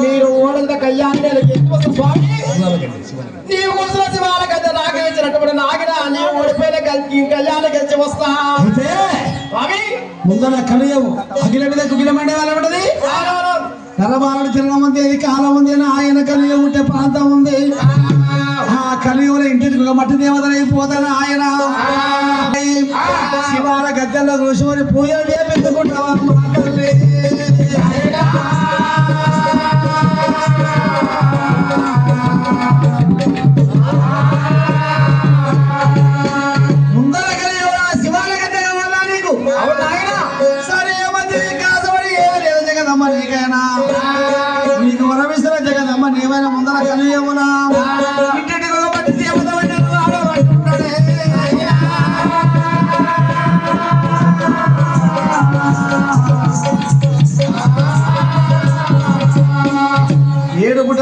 మీరు ఓడంత కళ్యాణి స్వామి నీవు కూర్చున్న శివాల గద్ద నాకు ఇచ్చినటువంటి నాగిన నీవు ఓడిపోయిన కళ్యాణ గెలిచి వస్తా స్వామి ముందర కలియవు అఖిల మీద కుగిలమండే వాళ్ళ ఉంటది కరబాలను తిరగడం ఉంది కాలం ఉంది అని ఆయన కలియుగం ఉంటే ప్రాంతం ఉంది ఆ కలియుగంలో ఇంటికి ఒక మట్టి దేవతలు అయిపోతాను ఆయన శివాల గద్దెల్లో కూర్చొని పూజలు చేపించుకుంటావా మాటలే ముందర కలియుగ శివాల గద్దె కావాలా నీకు సరే మంది కాసపడి ఏమి లేదు జగదమ్మ నీకైనా నీకు వరమిస్తున్న జగదమ్మ నీవైనా ముందర కలియుగమునా ఇంటికి ఒక మట్టి దేవత ఆడబడుతుంటాడే ఏడు పుట్ట